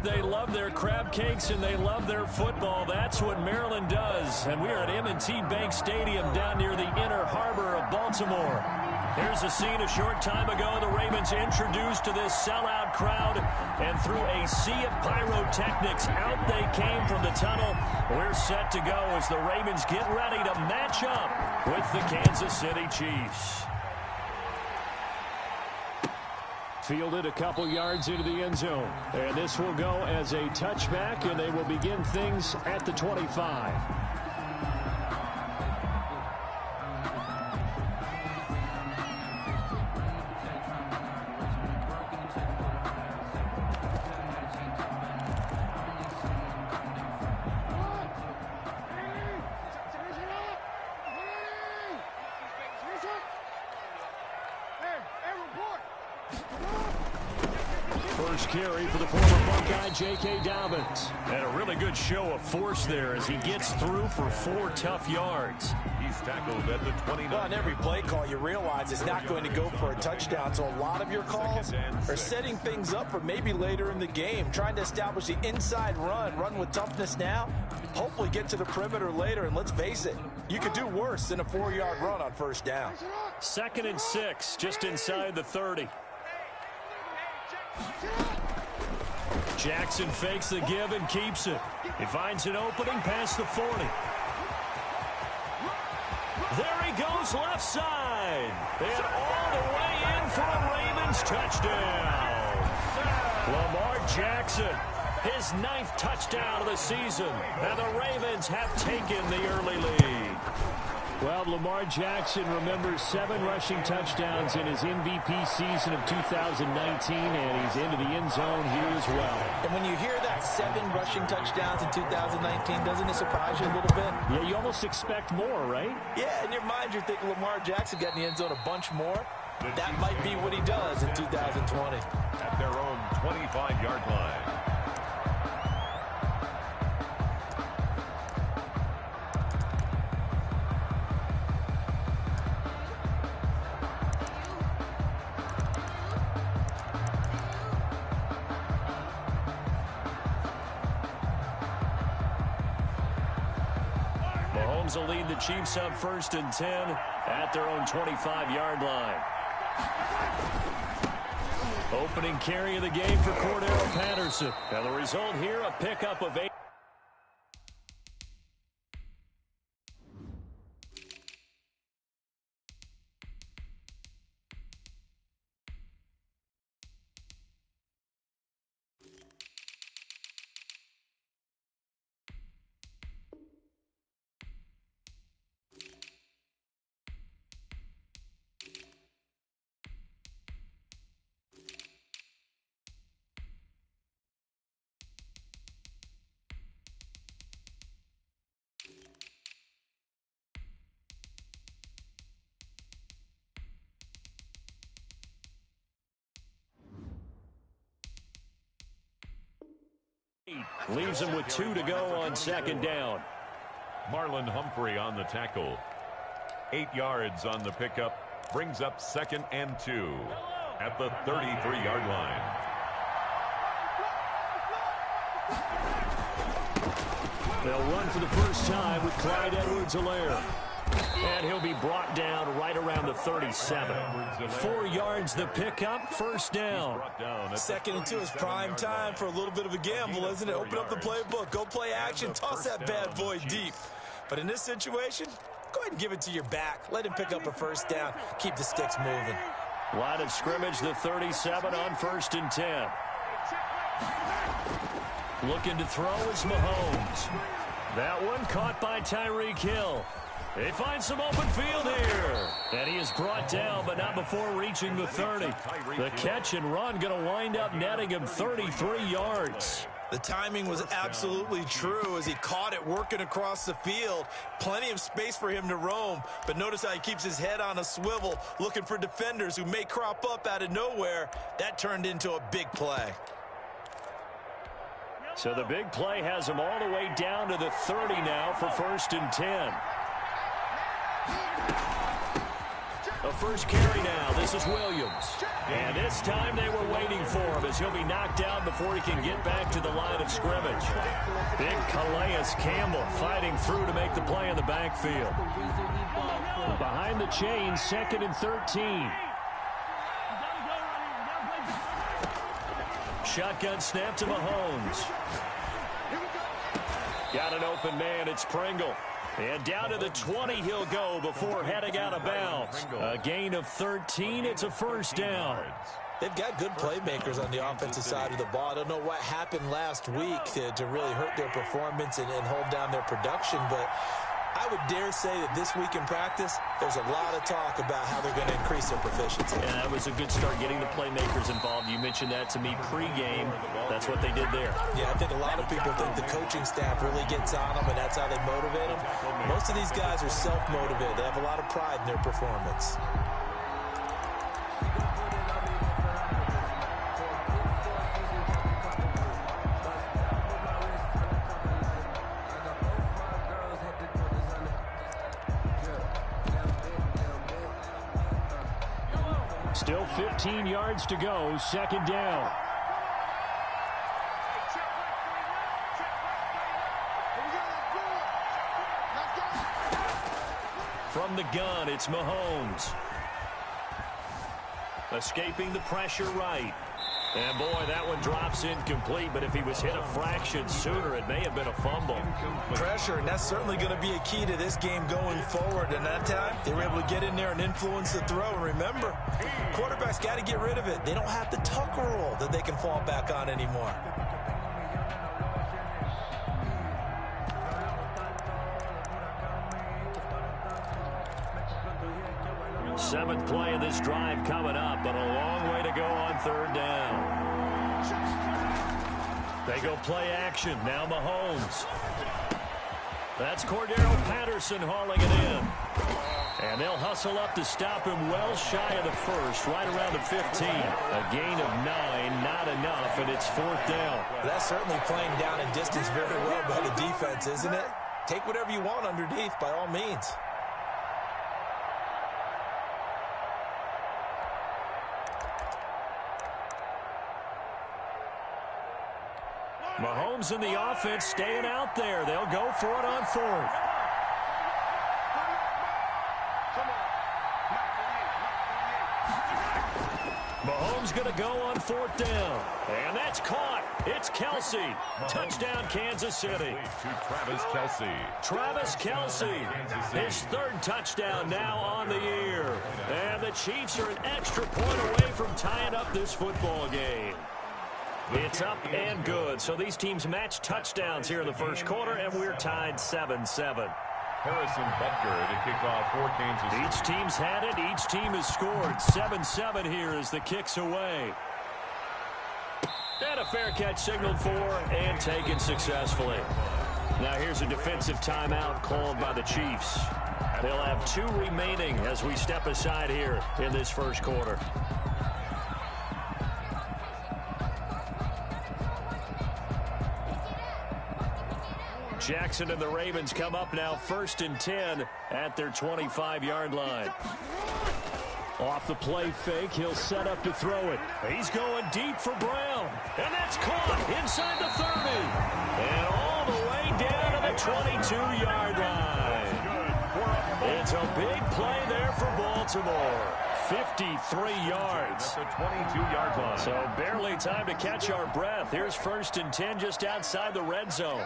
They love their crab cakes and they love their football. That's what Maryland does. And we are at M&T Bank Stadium down near the Inner Harbor of Baltimore. Here's a scene a short time ago. The Ravens introduced to this sellout crowd, and through a sea of pyrotechnics, out they came from the tunnel. We're set to go as the Ravens get ready to match up with the Kansas City Chiefs. Fielded a couple yards into the end zone. And this will go as a touchback, and they will begin things at the 25. First carry for the former Buckeye, J.K. Dobbins. And a really good show of force there as he gets through for 4 tough yards. He's tackled at the 29. Well, on every play call, you realize it's not going to go for a touchdown, so a lot of your calls are setting things up for maybe later in the game, trying to establish the inside run with toughness now, hopefully get to the perimeter later, and let's face it, you could do worse than a 4-yard run on first down. 2nd and 6, just inside the 30. Jackson fakes the give and keeps it. He finds an opening past the 40. There he goes left side. And all the way in for a Ravens touchdown. Lamar Jackson, his 9th touchdown of the season. And the Ravens have taken the early lead. Well, Lamar Jackson remembers 7 rushing touchdowns in his MVP season of 2019, and he's into the end zone here as well. And when you hear that 7 rushing touchdowns in 2019, doesn't it surprise you a little bit? Yeah, you almost expect more, right? Yeah, in your mind you're thinking Lamar Jackson got in the end zone a bunch more. That might be what he does in 2020. At their own 25-yard line. Will lead the Chiefs up 1st and 10 at their own 25-yard line. Opening carry of the game for Cordero Patterson. Now the result here, a pickup of 8. Leaves him with 2 to go on 2nd down. Marlon Humphrey on the tackle. 8 yards on the pickup. Brings up 2nd and 2 at the 33-yard line. They'll run for the first time with Clyde Edwards-Helaire. And he'll be brought down right around the 37. 4 yards the pickup, first down. 2nd and 2 is prime time for a little bit of a gamble, isn't it? Open up the playbook, go play action, toss that bad boy deep. But in this situation, go ahead and give it to your back. Let him pick up a first down. Keep the sticks moving. Line of scrimmage, the 37 on 1st and 10. Looking to throw is Mahomes. That one caught by Tyreek Hill. They find some open field here. And he is brought down, but not before reaching the 30. The catch and run going to wind up netting him 33 yards. The timing was absolutely true as he caught it working across the field. Plenty of space for him to roam, but notice how he keeps his head on a swivel, looking for defenders who may crop up out of nowhere. That turned into a big play. So the big play has him all the way down to the 30 now for 1st and 10. A first carry now. This is Williams. And this time they were waiting for him as he'll be knocked down before he can get back to the line of scrimmage. Big Calais Campbell fighting through to make the play in the backfield. Behind the chains, 2nd and 13. Shotgun snap to Mahomes. Got an open man. It's Pringle. And down to the 20 he'll go before heading out of bounds. A gain of 13. It's a first down. They've got good playmakers on the offensive side of the ball. I don't know what happened last week to really hurt their performance and hold down their production, but I would dare say that this week in practice, there's a lot of talk about how they're going to increase their proficiency. And that was a good start, getting the playmakers involved. You mentioned that to me pregame. That's what they did there. Yeah, I think a lot of people think the coaching staff really gets on them, and that's how they motivate them. Most of these guys are self-motivated. They have a lot of pride in their performance. Still 15 yards to go, second down. From the gun, it's Mahomes. Escaping the pressure right. And boy, that one drops incomplete, but if he was hit a fraction sooner, it may have been a fumble. Pressure, and that's certainly going to be a key to this game going forward. And that time, they were able to get in there and influence the throw. And remember, quarterbacks got to get rid of it. They don't have the tuck rule that they can fall back on anymore. Seventh play of this drive coming up, but a long way to go on third down. They go play action. Now Mahomes. That's Cordero Patterson hauling it in. And they'll hustle up to stop him well shy of the first, right around the 15. A gain of 9, not enough, and it's fourth down. That's certainly playing down in distance very well by the defense, isn't it? Take whatever you want underneath, by all means. Mahomes and the offense staying out there. They'll go for it on fourth. Mahomes going to go on fourth down. And that's caught. It's Kelce. Touchdown, Kansas City. To Travis Kelce. Travis Kelce, his third touchdown now on the year. And the Chiefs are an extra point away from tying up this football game. It's up and good. So these teams match touchdowns here in the first quarter, and we're tied 7-7. Harrison Butker to kick off for Kansas City. Each team's had it. Each team has scored. 7-7 here as the kick's away. And a fair catch signaled for and taken successfully. Now here's a defensive timeout called by the Chiefs. They'll have 2 remaining as we step aside here in this first quarter. Jackson and the Ravens come up now, 1st and 10 at their 25-yard line. Off the play fake, he'll set up to throw it. He's going deep for Brown. And that's caught inside the 30. And all the way down to the 22-yard line. It's a big play there for Baltimore. 53 yards. That's a 22-yard line. So barely time to catch our breath. Here's 1st and 10 just outside the red zone.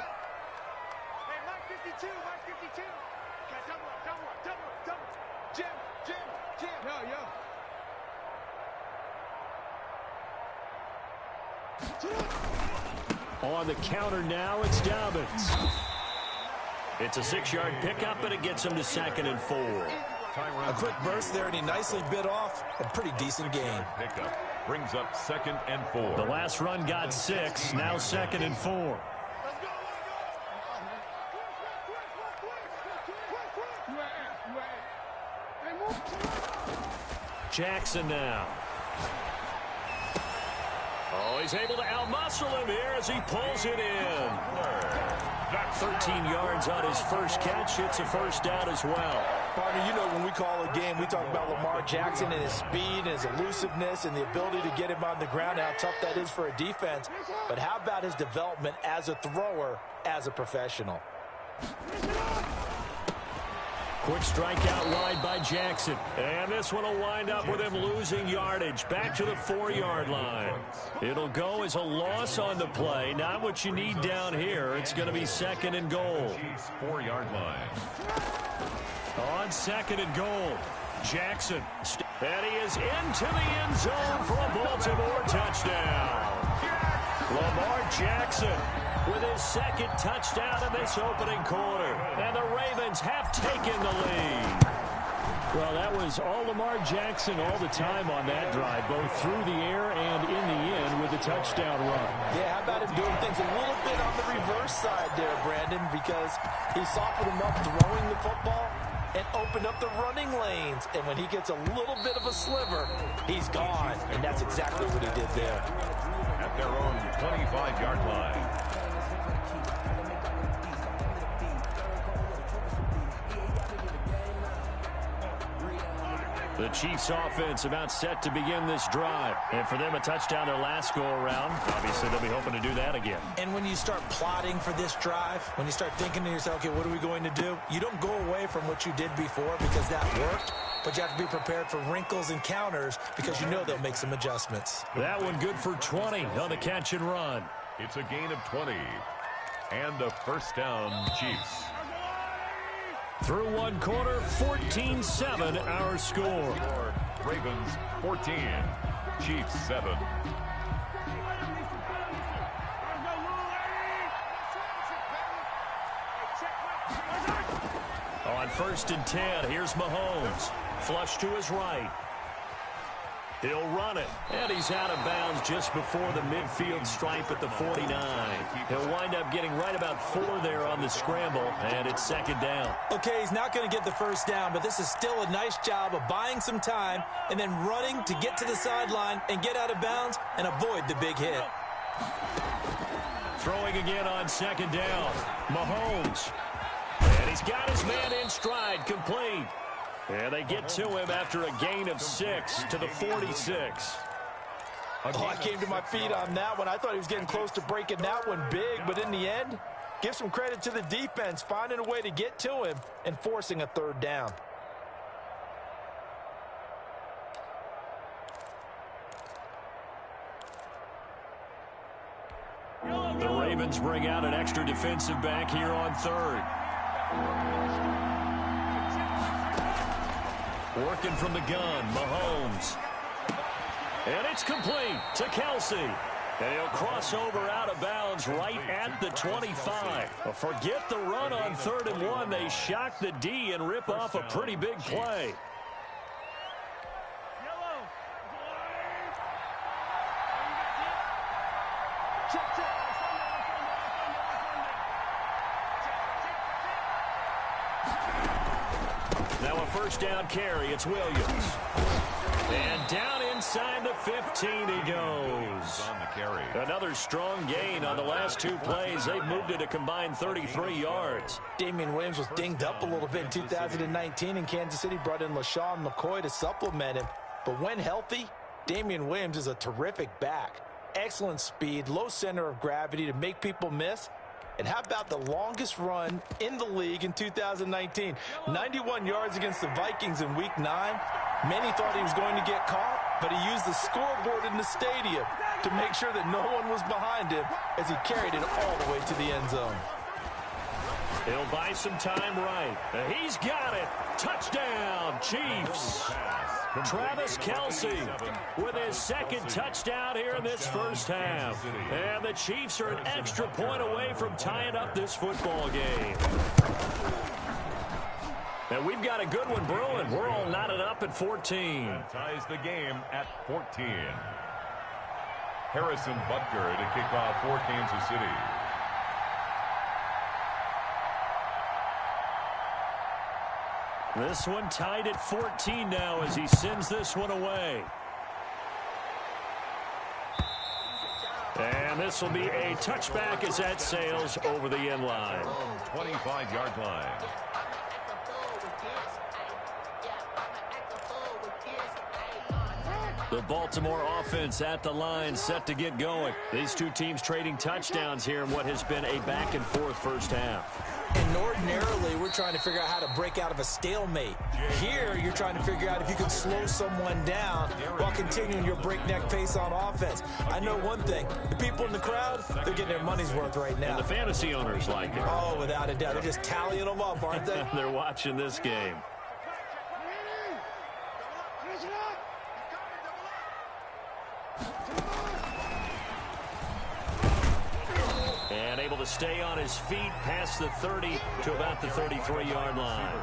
On the counter now, it's Dobbins. It's a 6-yard pickup, and it gets him to 2nd and 4. A quick burst there, and he nicely bit off a pretty decent gain. Pickup brings up 2nd and 4. The last run got 6, now 2nd and 4. Jackson now. Oh, he's able to outmuscle him here as he pulls it in. 13 yards on his first catch. It's a first down as well. Partner, you know when we call a game, we talk about Lamar Jackson and his speed and his elusiveness and the ability to get him on the ground, how tough that is for a defense. But how about his development as a thrower, as a professional? Quick strike out wide by Jackson. And this one will wind up with him losing yardage. Back to the 4-yard line. It'll go as a loss on the play. Not what you need down here. It's going to be 2nd and goal. 4-yard line. On 2nd and goal, Jackson. And he is into the end zone for a Baltimore touchdown. Lamar Jackson with his 2nd touchdown in this opening quarter. And the Ravens have taken the lead. Well, that was all Lamar Jackson all the time on that drive, both through the air and in the end with the touchdown run. Yeah, how about him doing things a little bit on the reverse side there, Brandon, because he softened him up throwing the football and opened up the running lanes. And when he gets a little bit of a sliver, he's gone. And that's exactly what he did there. At their own 25-yard line. The Chiefs offense about set to begin this drive. And for them, a touchdown their last go-around. Obviously, they'll be hoping to do that again. And when you start plotting for this drive, when you start thinking to yourself, okay, what are we going to do? You don't go away from what you did before because that worked, but you have to be prepared for wrinkles and counters because you know they'll make some adjustments. That one good for 20 on the catch and run. It's a gain of 20. And a first down, Chiefs. Through one quarter, 14-7 our score. Ravens 14, Chiefs 7. On 1st and 10, here's Mahomes. Flush to his right. He'll run it. And he's out of bounds just before the midfield stripe at the 49. He'll wind up getting right about 4 there on the scramble, and it's 2nd down. Okay, he's not going to get the first down, but this is still a nice job of buying some time and then running to get to the sideline and get out of bounds and avoid the big hit. Throwing again on 2nd down. Mahomes. And he's got his man in stride, complete. And they get to him after a gain of 6 to the 46. Oh, I came to my feet on that one. I thought he was getting close to breaking that one big, but in the end, give some credit to the defense, finding a way to get to him and forcing a 3rd down. The Ravens bring out an extra defensive back here on 3rd. Working from the gun, Mahomes. And it's complete to Kelsey. And he'll cross over out of bounds right at the 25. Forget the run on 3rd and 1. They shock the D and rip off a pretty big play. Now a first down carry. It's Williams. And down inside the 15 he goes. On the carry. Another strong gain on the last 2 plays. They've moved it a combined 33 yards. Damian Williams was dinged up a little bit in 2019, and Kansas City brought in LaShawn McCoy to supplement him. But when healthy, Damian Williams is a terrific back. Excellent speed, low center of gravity to make people miss. And how about the longest run in the league in 2019? 91 yards against the Vikings in Week 9. Many thought he was going to get caught, but he used the scoreboard in the stadium to make sure that no one was behind him as he carried it all the way to the end zone. He'll buy some time right. He's got it. Touchdown, Chiefs. Travis Kelce with his 2nd touchdown here in this first half. And the Chiefs are an extra point away from tying up this football game. And we've got a good one brewing. We're all knotted up at 14. Ties the game at 14. Harrison Butker to kick off for Kansas City. This one tied at 14 now as he sends this one away. And this will be a touchback as that sails over the end line. 25-yard line. The Baltimore offense at the line, set to get going. These two teams trading touchdowns here in what has been a back-and-forth first half. And ordinarily, we're trying to figure out how to break out of a stalemate. Here, you're trying to figure out if you can slow someone down while continuing your breakneck pace on offense. I know one thing. The people in the crowd, they're getting their money's worth right now. And the fantasy owners like it. Oh, without a doubt. They're just tallying them up, aren't they? They're watching this game. And able to stay on his feet past the 30 to about the 33-yard line.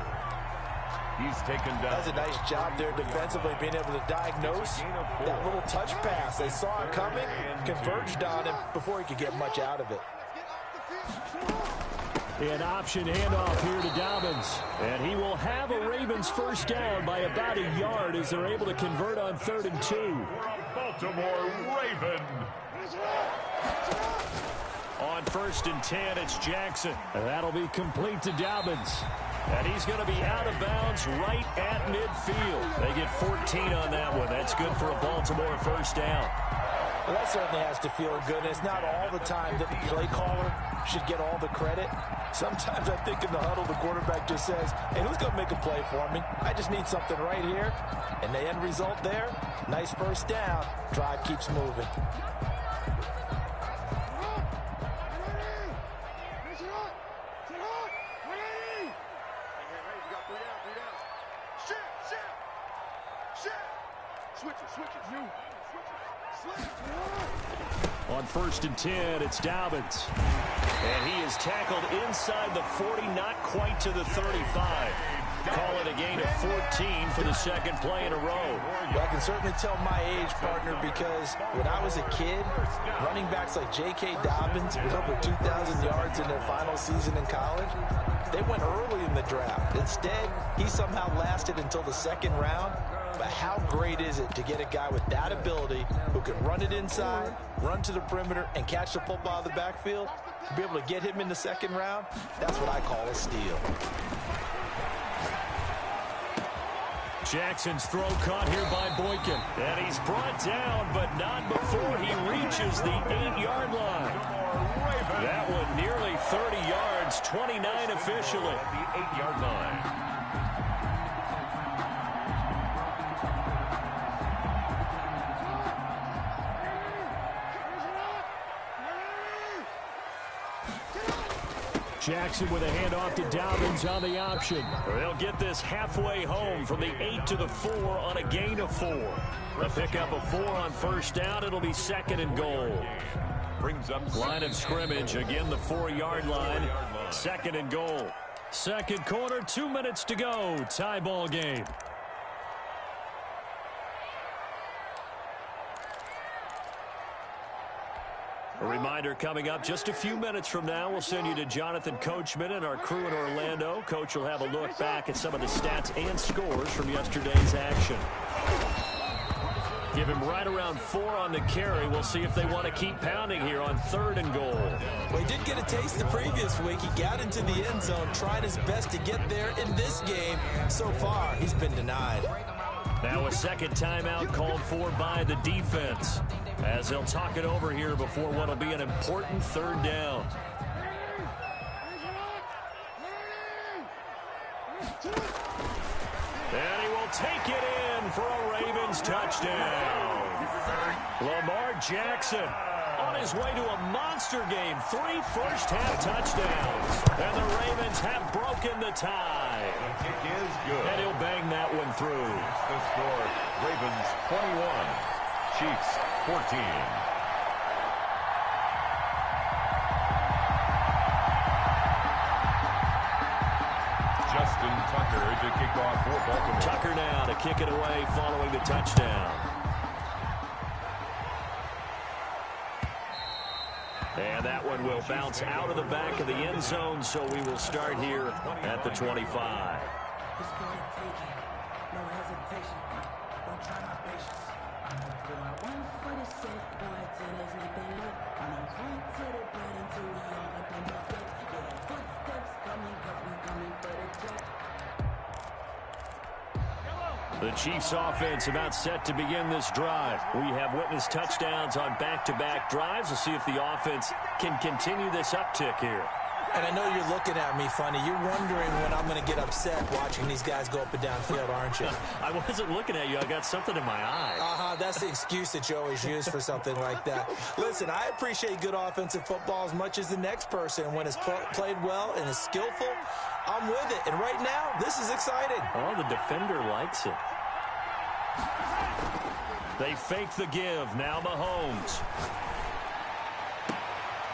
He's taken down. That's a nice job there defensively, being able to diagnose that little touch pass. They saw it coming, converged on him before he could get much out of it. An option handoff here to Dobbins. And he will have a Ravens first down by about a yard as they're able to convert on 3rd and 2. Baltimore Raven. On 1st and 10, it's Jackson. And that'll be complete to Dobbins. And he's going to be out of bounds right at midfield. They get 14 on that one. That's good for a Baltimore first down. Well, that certainly has to feel good. It's not all the time that the play caller should get all the credit. Sometimes I think in the huddle, the quarterback just says, hey, who's going to make a play for me? I just need something right here. And the end result there, nice first down. Drive keeps moving. On 1st and 10, it's Dobbins. And he is tackled inside the 40, not quite to the 35. Call it a gain of 14 for the second play in a row. Well, I can certainly tell my age, partner, because when I was a kid, running backs like J.K. Dobbins with over 2,000 yards in their final season in college, they went early in the draft. Instead, he somehow lasted until the 2nd round. But how great is it to get a guy with that ability who can run it inside, run to the perimeter, and catch the football out of the backfield? To be able to get him in the 2nd round, that's what I call a steal. Jackson's throw caught here by Boykin. And he's brought down, but not before he reaches the 8-yard line. That one nearly 30 yards, 29 officially. The 8-yard line. Jackson with a handoff to Dobbins on the option. They'll get this halfway home from the 8 to the 4 on a gain of 4. They'll pick up a 4 on first down. It'll be 2nd and goal. Brings up line of scrimmage, again the 4-yard line. 2nd and goal. Second quarter, 2 minutes to go. Tie ball game. A reminder coming up just a few minutes from now, we'll send you to Jonathan Coachman and our crew in Orlando. Coach will have a look back at some of the stats and scores from yesterday's action. Give him right around 4 on the carry. We'll see if they want to keep pounding here on 3rd and goal. Well, he did get a taste the previous week. He got into the end zone, tried his best to get there in this game. So far, he's been denied. Now a second timeout called for by the defense, as they'll talk it over here before what will be an important 3rd down. And he will take it in for a Ravens touchdown. Lamar Jackson on his way to a monster game. 3 first-half touchdowns. And the Ravens have broken the tie. The kick is good. And he'll bang that one through. The score, Ravens 21, Chiefs 14. Justin Tucker to kick off for Baltimore. Tucker now to kick it away following the touchdown. And that one will bounce out of the back of the end zone, so we will start here at the 25. The Chiefs offense about set to begin this drive. We have witnessed touchdowns on back-to-back drives. We'll see if the offense can continue this uptick here. And I know you're looking at me funny. You're wondering when I'm going to get upset watching these guys go up and down field, aren't you? I wasn't looking at you. I got something in my eye. That's the excuse that you always use for something like that. Listen, I appreciate good offensive football as much as the next person. When it's played well and is skillful, I'm with it. And right now, this is exciting. Oh, the defender likes it. They fake the give. Now Mahomes.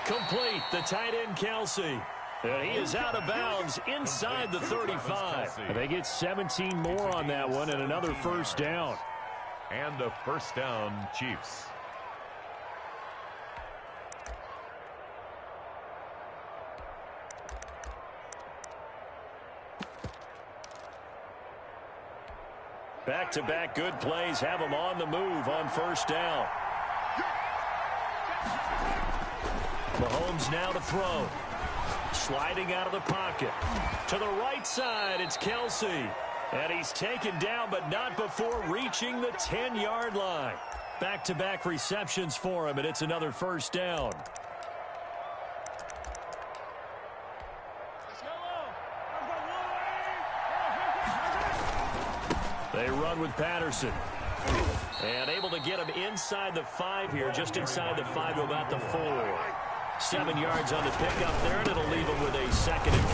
Complete, the tight end, Kelsey. And he is out of bounds inside the 35. They get 17 more on that one and another first down. And a first down, Chiefs. Back-to-back good plays have them on the move on first down. Mahomes now to throw. Sliding out of the pocket. To the right side, it's Kelsey. And he's taken down, but not before reaching the 10-yard line. Back-to-back receptions for him, and it's another first down. They run with Patterson. And able to get him inside the 5 here, just inside the 5 to about the 4. 7 yards on the pickup there, and it'll leave him with a 2nd and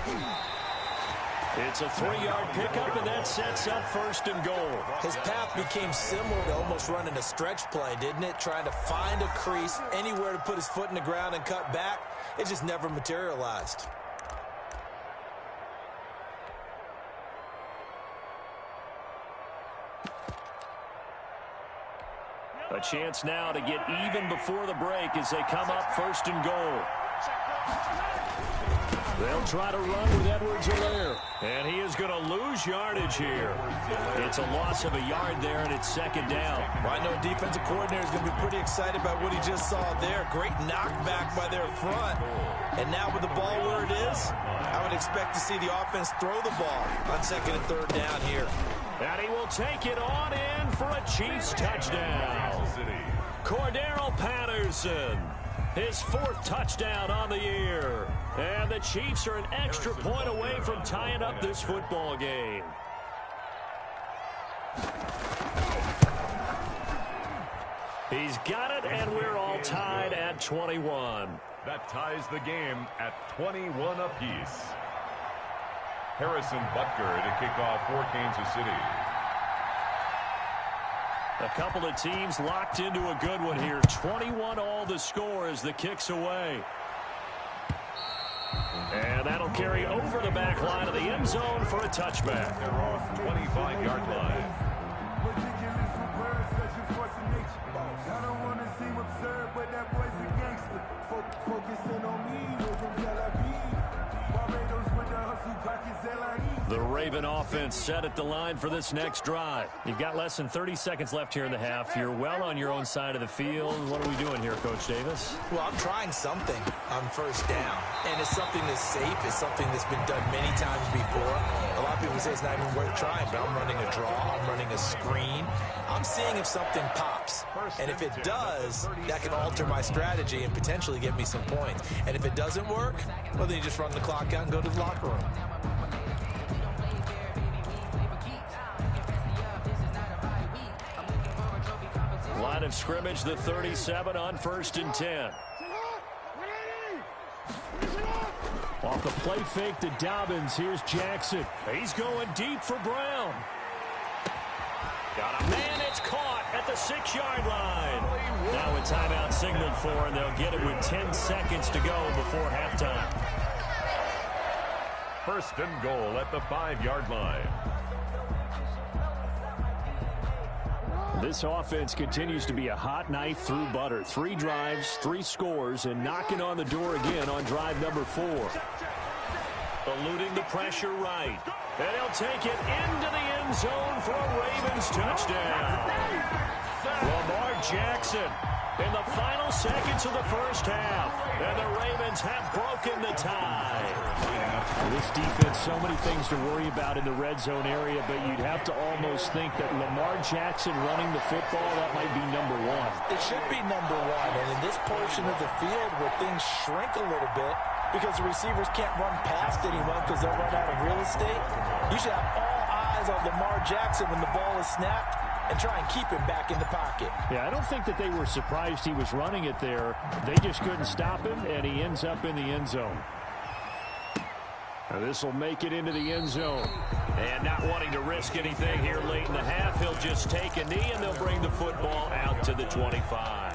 3. It's a 3-yard pickup, and that sets up 1st and goal. His path became similar to almost running a stretch play, didn't it? Trying to find a crease, anywhere to put his foot in the ground and cut back. It just never materialized. A chance now to get even before the break as they come up 1st and goal. They'll try to run with Edwards-Helaire. And he is going to lose yardage here. It's a loss of a yard there, and it's 2nd down. Well, I know a defensive coordinator is going to be pretty excited about what he just saw there. Great knockback by their front. And now with the ball where it is, I would expect to see the offense throw the ball on 2nd and 3rd down here. And he will take it on in for a Chiefs touchdown. Cordero Patterson, his 4th touchdown on the year. And the Chiefs are an extra point away from tying up this football game. He's got it, and we're all tied at 21. That ties the game at 21 apiece. Harrison Butker to kick off for Kansas City. A couple of teams locked into a good one here. 21 all the score as the kick's away. And that'll carry over the back line of the end zone for a touchback. They're off 25-yard line. The Raven offense set at the line for this next drive. You've got less than 30 seconds left here in the half. You're well on your own side of the field. What are we doing here, Coach Davis? Well, I'm trying something on 1st down. And it's something that's safe. It's something that's been done many times before. A lot of people say it's not even worth trying, but I'm running a draw. I'm running a screen. I'm seeing if something pops. And if it does, that can alter my strategy and potentially get me some points. And if it doesn't work, well, then you just run the clock out and go to the locker room. Line of scrimmage, the 37 on 1st and 10. Off the play fake to Dobbins. Here's Jackson. He's going deep for Brown. Got a man. It's caught at the 6-yard line. Now a timeout signaled for, and they'll get it with 10 seconds to go before halftime. 1st and goal at the 5-yard line. This offense continues to be a hot knife through butter. 3 drives, 3 scores, and knocking on the door again on drive number 4. Eluding the pressure right. And he'll take it into the end zone for a Ravens touchdown. Lamar Jackson in the final seconds of the first half. And the Ravens have broken the tie. This defense, so many things to worry about in the red zone area, but you'd have to almost think that Lamar Jackson running the football, that might be number one. It should be number one. And in this portion of the field where things shrink a little bit because the receivers can't run past anyone because they'll run out of real estate, you should have all eyes on Lamar Jackson when the ball is snapped and try and keep him back in the pocket. Yeah, I don't think that they were surprised he was running it there. They just couldn't stop him, and he ends up in the end zone. Now this will make it into the end zone. And not wanting to risk anything here late in the half, he'll just take a knee, and they'll bring the football out to the 25.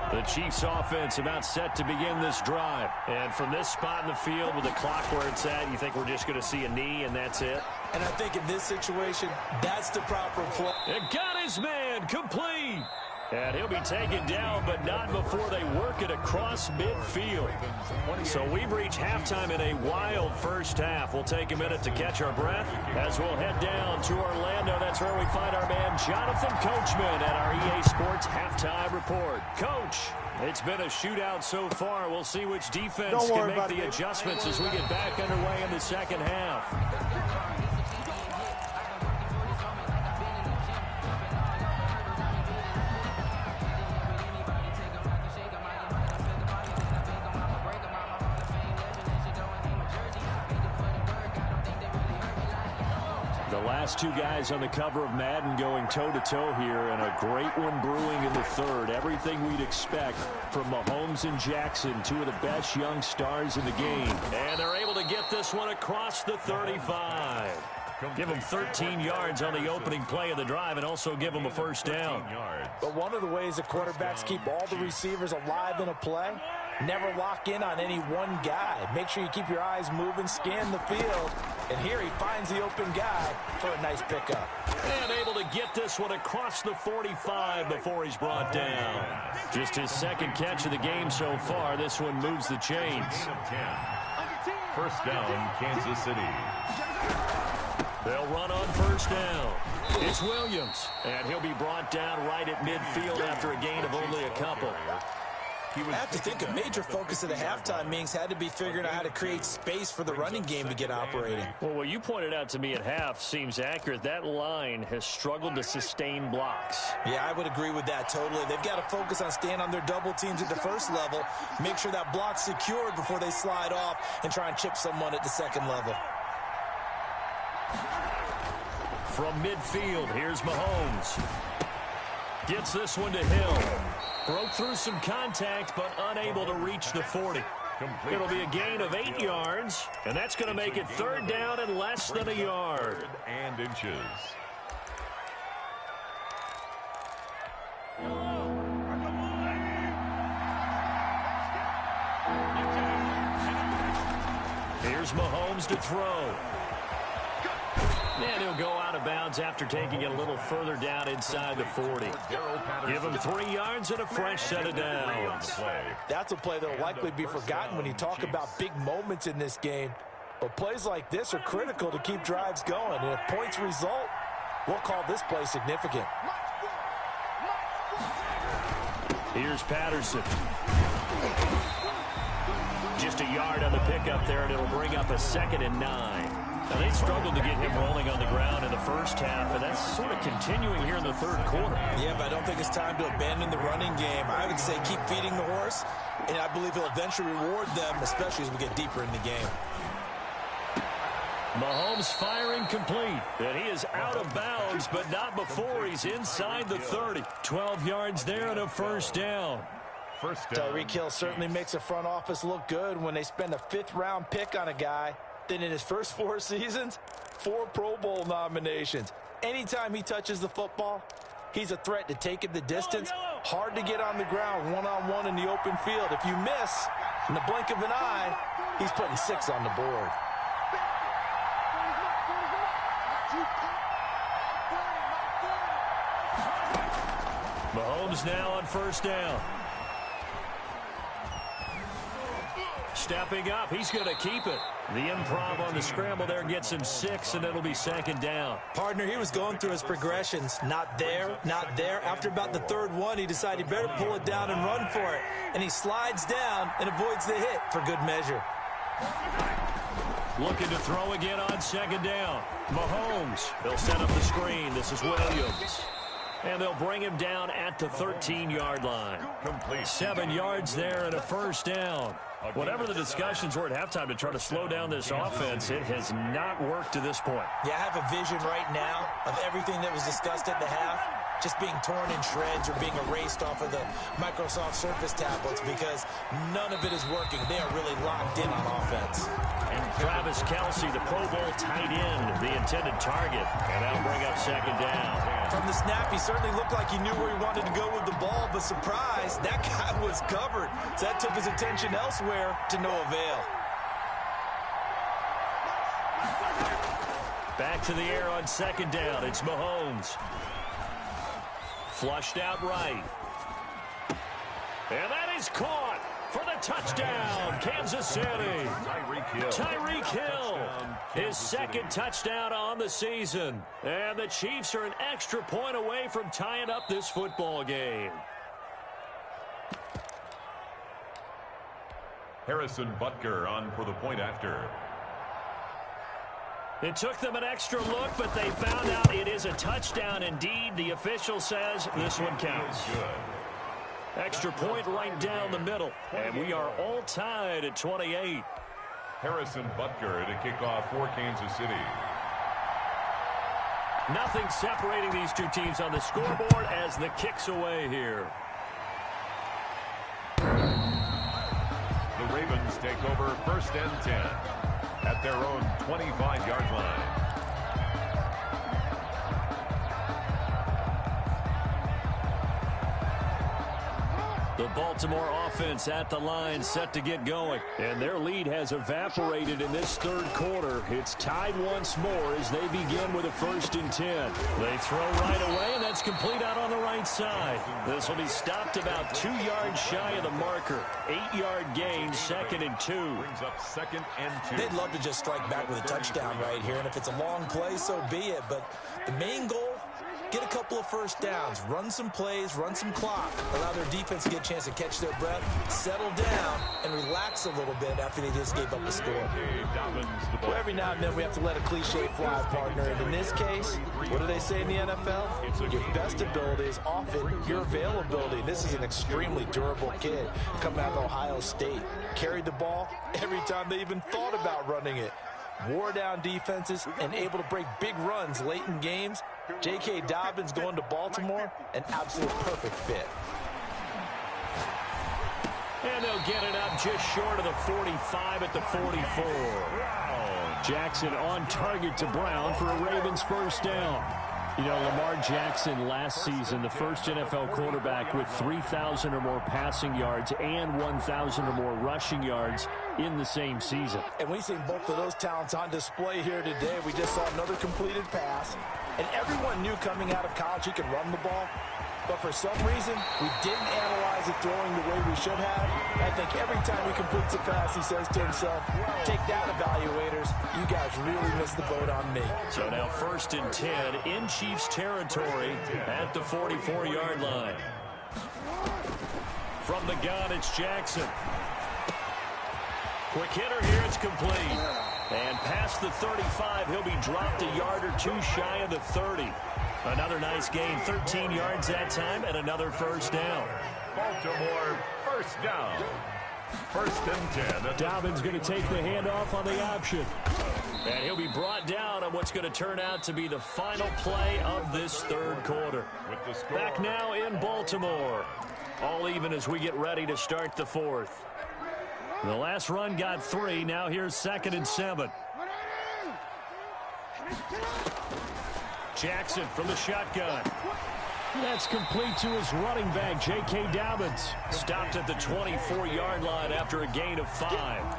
The Chiefs offense about set to begin this drive. And from this spot in the field with the clock where it's at, you think we're just going to see a knee and that's it? And I think in this situation, that's the proper play. And got his man complete. And he'll be taken down, but not before they work it across midfield. So we've reached halftime in a wild first half. We'll take a minute to catch our breath as we'll head down to Orlando. That's where we find our man Jonathan Coachman at our EA Sports Halftime Report. Coach, it's been a shootout so far. We'll see which defense can make the adjustments as we get back underway in the second half. The last two guys on the cover of Madden going toe-to-toe here, and a great one brewing in the third. Everything we'd expect from Mahomes and Jackson, two of the best young stars in the game. And they're able to get this one across the 35. Give them 13 yards on the opening play of the drive and also give them a first down. But one of the ways the quarterbacks keep all the receivers alive in a play, never lock in on any one guy. Make sure you keep your eyes moving, scan the field. And here he finds the open guy for a nice pickup. And able to get this one across the 45 before he's brought down. Just his second catch of the game so far. This one moves the chains. First down, Kansas City. They'll run on first down. It's Williams. And he'll be brought down right at midfield after a gain of only a couple. I have to think a major focus of the halftime meetings had to be figuring out how to create space for the running game to get operating. Well, what you pointed out to me at half seems accurate. That line has struggled to sustain blocks. Yeah, I would agree with that totally. They've got to focus on staying on their double teams at the first level, make sure that block's secured before they slide off and try and chip someone at the second level. From midfield, here's Mahomes. Gets this one to Hill. Broke through some contact, but unable to reach the 40. It'll be a gain of 8 yards, and that's going to make it third down and less than a yard. And inches. Here's Mahomes to throw. And he'll go out of bounds after taking it a little further down inside the 40. Give him 3 yards and a fresh set of downs. That's a play that will likely be forgotten when you talk about big moments in this game. But plays like this are critical to keep drives going. And if points result, we'll call this play significant. Here's Patterson. Just a yard on the pickup there, and it'll bring up a 2nd and 9. Now, they struggled to get him rolling on the ground in the first half, and that's sort of continuing here in the third quarter. Yeah, but I don't think it's time to abandon the running game. I would say keep feeding the horse, and I believe he'll eventually reward them, especially as we get deeper in the game. Mahomes firing complete, and he is out of bounds, but not before he's inside the 30. 12 yards there and a first down. Tyreek Hill certainly makes the front office look good when they spend a 5th-round pick on a guy. Then in his first 4 seasons, 4 Pro Bowl nominations. Anytime he touches the football, he's a threat to take it the distance. Hard to get on the ground one-on-one in the open field. If you miss, in the blink of an eye, he's putting 6 on the board. Mahomes now on first down. stepping up. He's going to keep it. The improv on the scramble there gets him 6, and it'll be second down. Partner, he was going through his progressions. Not there, not there. After about the third one, he decided he better pull it down and run for it. And he slides down and avoids the hit for good measure. Looking to throw again on second down. Mahomes, they'll set up the screen. This is Williams. And they'll bring him down at the 13-yard line. 7 yards there and a first down. Whatever the discussions were at halftime to try to slow down this offense, it has not worked to this point. Yeah, I have a vision right now of everything that was discussed at the half just being torn in shreds or being erased off of the Microsoft Surface tablets because none of it is working. They are really locked in on offense. And Travis Kelce, the Pro Bowl tight end, the intended target. And that'll bring up second down. From the snap, he certainly looked like he knew where he wanted to go with the ball, but surprise, that guy was covered. So that took his attention elsewhere to no avail. Back to the air on second down. It's Mahomes. Flushed out right. And that is caught for the touchdown, Kansas City. Tyreek Hill, his second touchdown on the season. And the Chiefs are an extra point away from tying up this football game. Harrison Butker on for the point after. It took them an extra look, but they found out it is a touchdown indeed. The official says this one counts. Extra point right down the middle, and we are all tied at 28. Harrison Butker to kick off for Kansas City. Nothing separating these two teams on the scoreboard as the kick's away here. The Ravens take over 1st and 10 at their own 25-yard line. The Baltimore offense at the line set to get going. And their lead has evaporated in this third quarter. It's tied once more as they begin with a 1st and 10. They throw right away, and that's complete out on the right side. This will be stopped about 2 yards shy of the marker. 8-yard gain, 2nd and 2. Brings up 2nd and 2. They'd love to just strike back with a touchdown right here, and if it's a long play, so be it. But the main goal, get a couple of first downs, run some plays, run some clock, allow their defense to get a chance to catch their breath, settle down, and relax a little bit after they just gave up the score. Well, every now and then we have to let a cliche fly, partner. And in this case, what do they say in the NFL? Your best ability is often your availability. This is an extremely durable kid coming out of Ohio State. Carried the ball every time they even thought about running it. Wore down defenses and able to break big runs late in games. J.K. Dobbins going to Baltimore, an absolute perfect fit. And they'll get it up just short of the 45 at the 44. Jackson on target to Brown for a Ravens first down. You know, Lamar Jackson last season, the first NFL quarterback with 3,000 or more passing yards and 1,000 or more rushing yards in the same season. And we've seen both of those talents on display here today. We just saw another completed pass. And everyone knew coming out of college he could run the ball. But for some reason, we didn't analyze it throwing the way we should have. I think every time he completes a pass, he says to himself, take that, evaluators. You guys really missed the boat on me. So now 1st and 10 in Chiefs territory at the 44-yard line. From the gun, it's Jackson. Quick hitter here, it's complete. And past the 35, he'll be dropped a yard or two shy of the 30. Another nice gain, 13 yards that time, and another first down. Baltimore first down. 1st and 10. Dobbins going to take the handoff on the option. And he'll be brought down on what's going to turn out to be the final play of this third quarter. Back now in Baltimore. All even as we get ready to start the fourth. The last run got 3. Now here's 2nd and 7. Jackson from the shotgun. That's complete to his running back, J.K. Dobbins. Stopped at the 24-yard line after a gain of 5.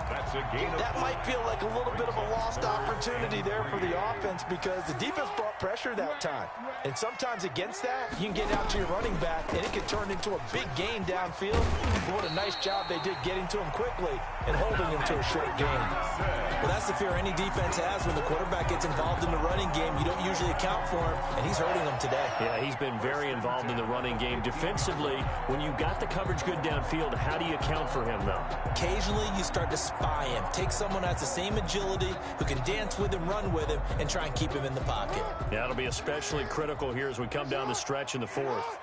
That's a gain of 5. That might feel like a little bit of a lost opportunity there for the offense because the defense brought pressure that time. And sometimes against that, you can get out to your running back, and it can turn into a big gain downfield. But what a nice job they did getting to him quickly and holding him to a short gain. Well, that's the fear any defense has when the quarterback gets involved in the running game. You don't usually account for him, and he's hurting them today. Yeah, he's been very involved in the running game. Defensively, when you got the coverage good downfield, how do you account for him, though? Occasionally, you start to spy him. Take someone who has the same agility, who can dance with him, run with him, and try and keep him in the pocket. Yeah, it'll be especially critical here as we come down the stretch in the fourth.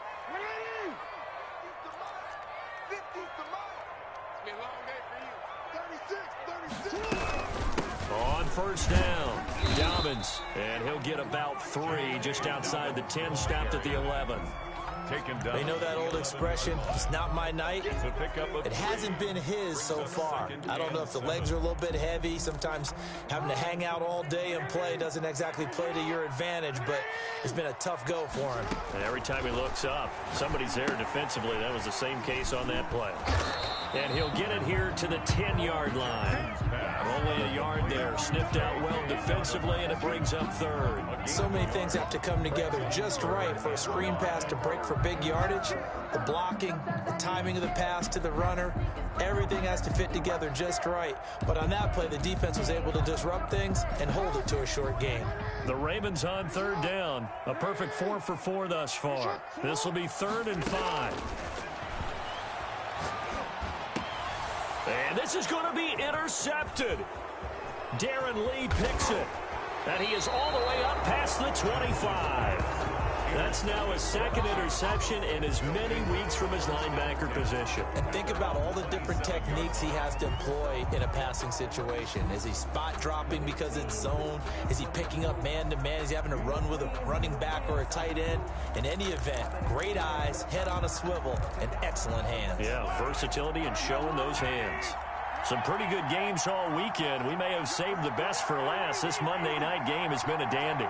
On first down, Dobbins, and he'll get about 3 just outside the 10, stopped at the 11. They know that old expression, it's not my night. It hasn't been his so far. I don't know if the legs are a little bit heavy. Sometimes having to hang out all day and play doesn't exactly play to your advantage, but it's been a tough go for him. And every time he looks up, somebody's there defensively. That was the same case on that play. And he'll get it here to the 10-yard line. Only a yard there. Sniffed out well defensively, and it brings up 3rd. So many things have to come together just right for a screen pass to break for big yardage. The blocking, the timing of the pass to the runner, everything has to fit together just right. But on that play, the defense was able to disrupt things and hold it to a short gain. The Ravens on 3rd down. A perfect 4 for 4 thus far. This will be 3rd and 5. And this is going to be intercepted. Darren Lee picks it. And he is all the way up past the 25. That's now his 2nd interception in as many weeks from his linebacker position. And think about all the different techniques he has to employ in a passing situation. Is he spot dropping because it's zone? Is he picking up man-to-man? Is he having to run with a running back or a tight end? In any event, great eyes, head on a swivel, and excellent hands. Yeah, versatility and showing those hands. Some pretty good games all weekend. We may have saved the best for last. This Monday night game has been a dandy.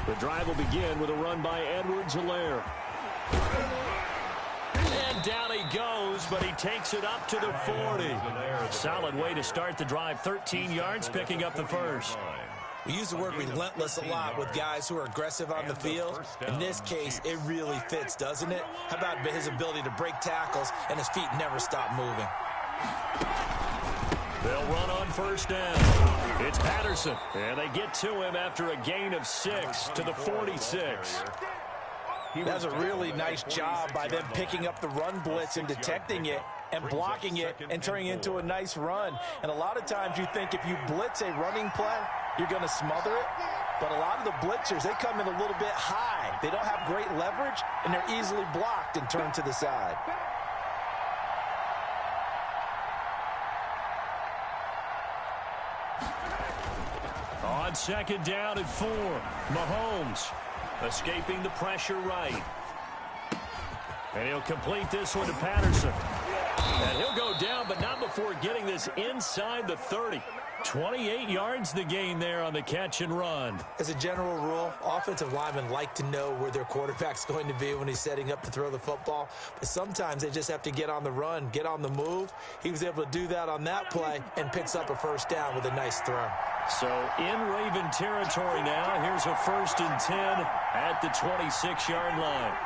The drive will begin with a run by Edwards-Helaire. And down he goes, but he takes it up to the 40. Solid way to start the drive. 13 yards, picking up the first. We use the word relentless a lot with guys who are aggressive on the field. In this case, it really fits, doesn't it? How about his ability to break tackles and his feet never stop moving? They'll run on first down. It's Patterson, and they get to him after a gain of 6 to the 46. That's a really nice job by them picking up the run blitz and detecting it and blocking it and turning it into a nice run. And a lot of times you think if you blitz a running play, you're going to smother it. But a lot of the blitzers, they come in a little bit high. They don't have great leverage, and they're easily blocked and turned to the side. On 2nd down and 4, Mahomes escaping the pressure right. And he'll complete this one to Patterson. And he'll go down, but not before getting this inside the 30. 28 yards the gain there on the catch and run. As a general rule, offensive linemen like to know where their quarterback's going to be when he's setting up to throw the football. But sometimes they just have to get on the run, get on the move. He was able to do that on that play and picks up a first down with a nice throw. So in Raven territory now, here's a 1st and 10 at the 26-yard line.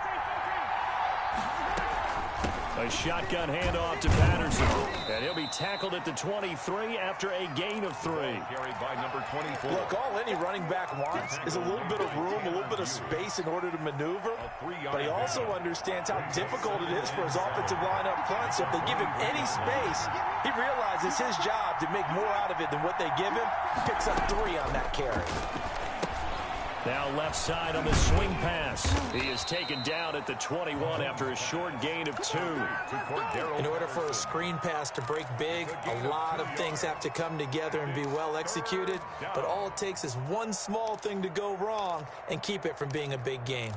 A shotgun handoff to Patterson. And he'll be tackled at the 23 after a gain of 3. Carried by number 24. Look, all any running back wants is a little bit of room, a little bit of space in order to maneuver. But he also understands how difficult it is for his offensive line up front. So if they give him any space, he realizes his job to make more out of it than what they give him. Picks up 3 on that carry. Now left side on the swing pass. He is taken down at the 21 after a short gain of 2. In order for a screen pass to break big, a lot of things have to come together and be well executed. But all it takes is one small thing to go wrong and keep it from being a big gain.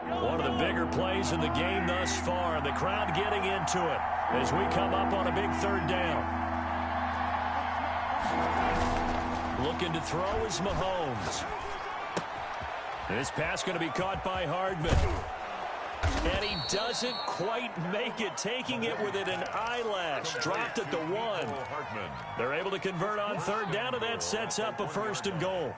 One of the bigger plays in the game thus far. The crowd getting into it as we come up on a big third down. Looking to throw is Mahomes. This pass going to be caught by Hardman. And he doesn't quite make it, taking it within an eyelash. Dropped at the 1. They're able to convert on third down, and that sets up a 1st and goal.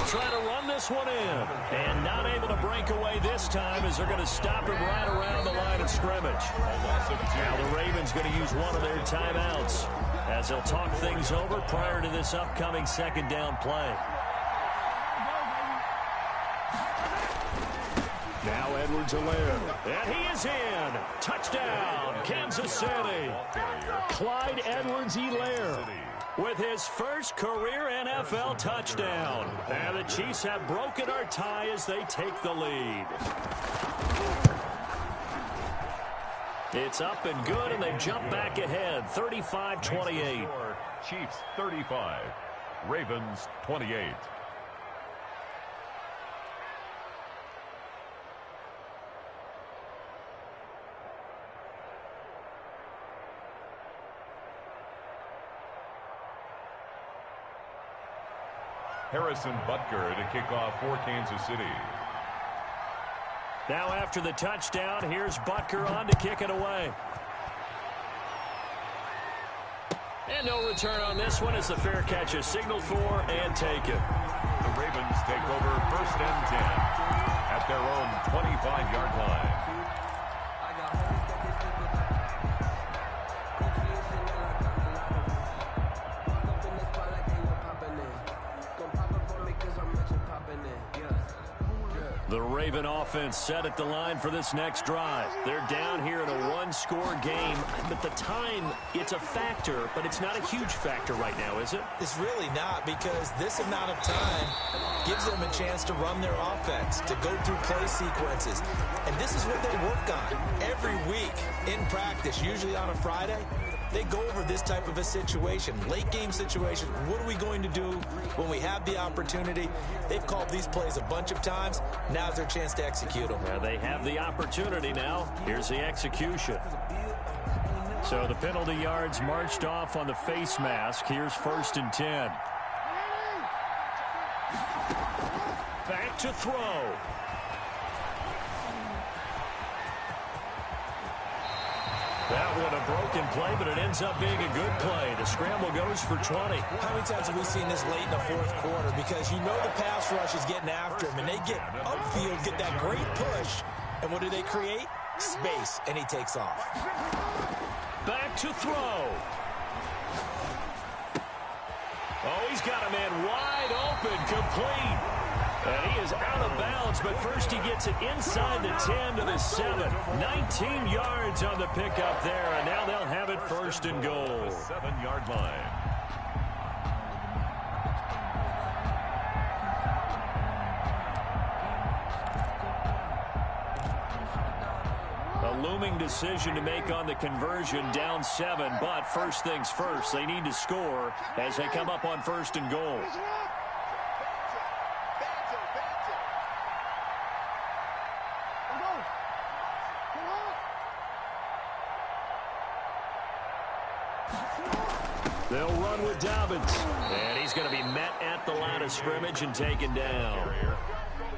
Try to run this one in. And not able to break away this time as they're going to stop him right around the line of scrimmage. Now the Ravens going to use one of their timeouts as they'll talk things over prior to this upcoming 2nd down play. Now Edwards-Helaire. And he is in. Touchdown, Kansas City. Clyde Edwards-Helaire with his first career NFL touchdown. And the Chiefs have broken our tie as they take the lead. It's up and good, and they jump back ahead, 35-28. Chiefs 35, Ravens 28. Harrison Butker to kick off for Kansas City. Now after the touchdown, here's Butker on to kick it away. And no return on this one as the fair catch is signaled for and taken. The Ravens take over 1st and 10 at their own 25-yard line. The Raven offense set at the line for this next drive. They're down here in a one-score game, but the time, it's a factor, but it's not a huge factor right now, is it? It's really not, because this amount of time gives them a chance to run their offense, to go through play sequences. And this is what they work on every week in practice, usually on a Friday. They go over this type of a situation, late game situation. What are we going to do when we have the opportunity? They've called these plays a bunch of times. Now's their chance to execute them. Yeah, they have the opportunity now. Here's the execution. So the penalty yards marched off on the face mask. Here's 1st and 10. Back to throw. That one a broken play, but it ends up being a good play. The scramble goes for 20. How many times have we seen this late in the 4th quarter? Because you know the pass rush is getting after him, and they get upfield, get that great push, and what do they create? Space, and he takes off. Back to throw. Oh, he's got a man wide open, complete. And he is out of bounds, but first he gets it inside the 10 to the 7. 19 yards on the pickup there, and now they'll have it 1st and goal. The 7-yard line. A looming decision to make on the conversion, down 7, but first things first, they need to score as they come up on 1st and goal. They'll run with Dobbins, and he's going to be met at the line of scrimmage and taken down.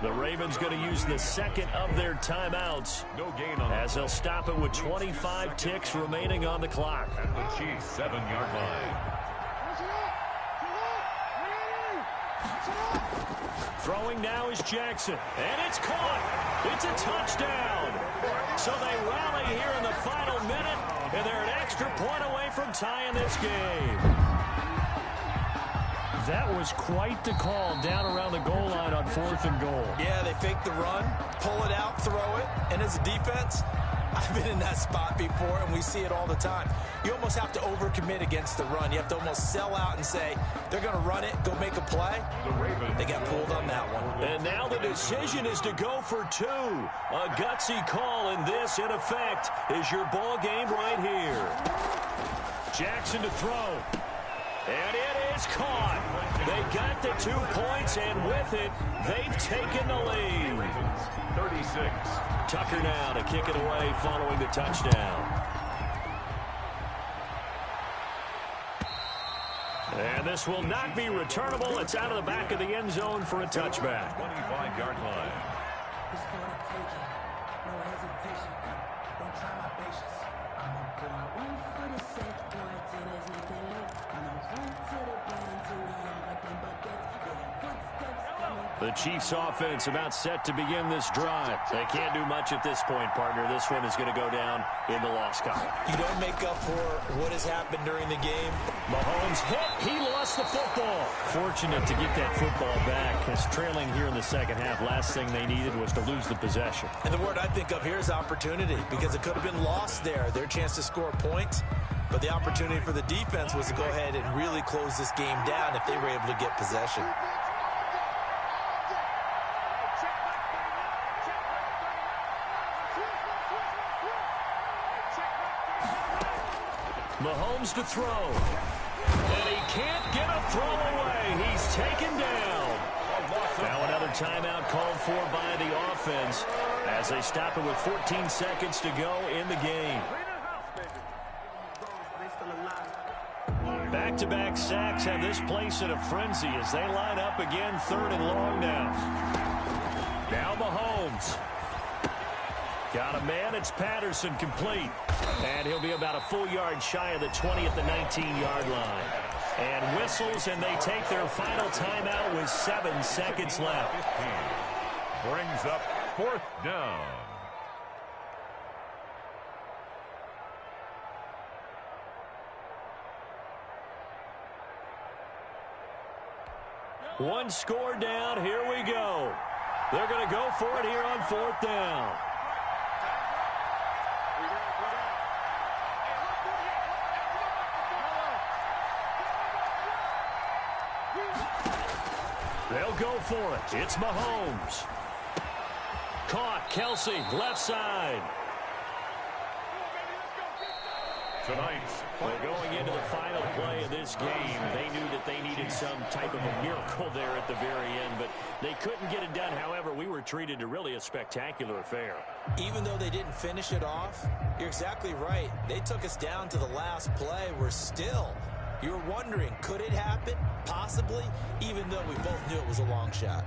The Ravens going to use the 2nd of their timeouts as they'll stop it with 25 ticks remaining on the clock. At the Chiefs 7-yard line. Throwing now is Jackson, and it's caught. It's a touchdown. So they rally here in the final minute, and they're an extra point away from tying this game. That was quite the call down around the goal line on 4th and goal. Yeah, they fake the run, pull it out, throw it, and as a defense, I've been in that spot before, and we see it all the time. You almost have to overcommit against the run. You have to almost sell out and say, they're going to run it, go make a play. They got pulled on that one. And now the decision is to go for 2. A gutsy call, and this, in effect, is your ball game right here. Jackson to throw. And it is caught. They got the 2 points, and with it, they've taken the lead. 36. Tucker now to kick it away following the touchdown. And this will not be returnable. It's out of the back of the end zone for a touchback. 25-yard line. The Chiefs offense about set to begin this drive. They can't do much at this point, partner. This one is going to go down in the loss column. You don't make up for what has happened during the game. Mahomes hit. He lost the football. Fortunate to get that football back. It's trailing here in the second half. Last thing they needed was to lose the possession. And the word I think of here is opportunity, because it could have been lost there. Their chance to score points. But the opportunity for the defense was to go ahead and really close this game down if they were able to get possession. Mahomes to throw. And he can't get a throw away. He's taken down. Now another timeout called for by the offense as they stop it with 14 seconds to go in the game. Back-to-back sacks have this place in a frenzy as they line up again, 3rd and long now. Now Mahomes. Got a man, it's Patterson, complete. And he'll be about a full yard shy of the 20 at the 19-yard line. And whistles, and they take their final timeout with 7 seconds left. 15. Brings up 4th down. One score down, here we go. They're going to go for it here on 4th down. They'll go for it. It's Mahomes. Caught. Kelsey, left side. Tonight's Well, going into the final play of this game, they knew that they needed some type of a miracle there at the very end, but they couldn't get it done. However, we were treated to really a spectacular affair. Even though they didn't finish it off, you're exactly right. They took us down to the last play. We're still, you're wondering, could it happen? Possibly, even though we both knew it was a long shot.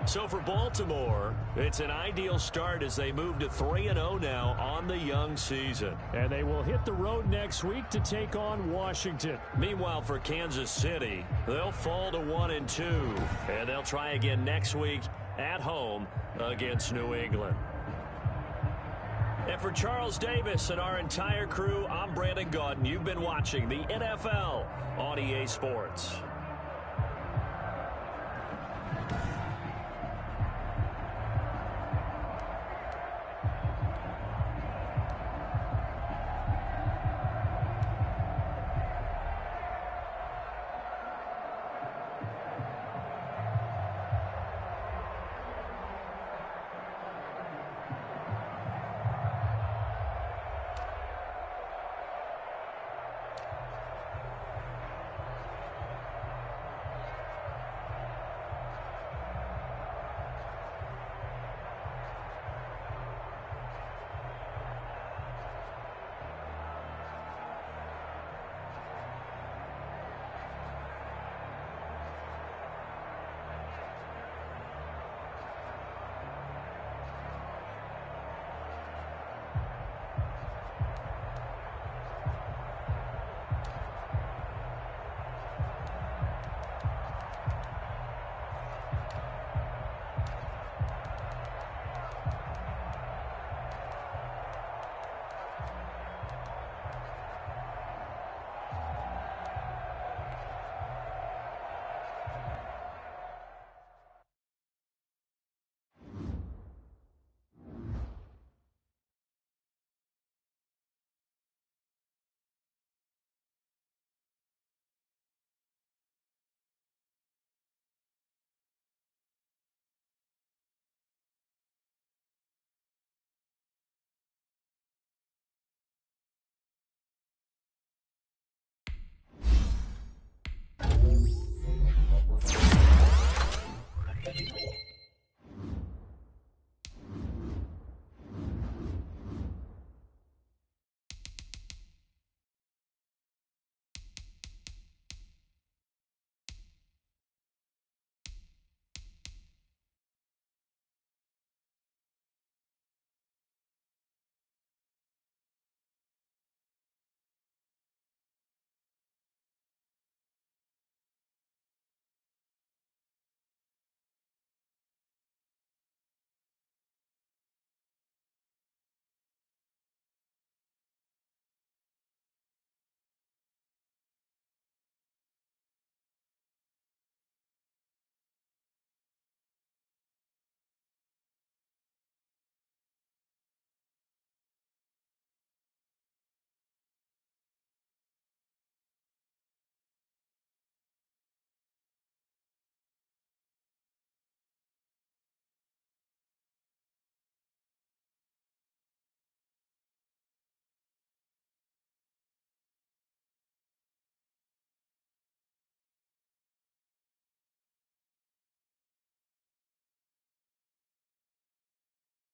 So for Baltimore, it's an ideal start as they move to 3-0 now on the young season. And they will hit the road next week to take on Washington. Meanwhile, for Kansas City, they'll fall to 1-2. And they'll try again next week at home against New England. And for Charles Davis and our entire crew, I'm Brandon Gaudin. You've been watching the NFL on EA Sports.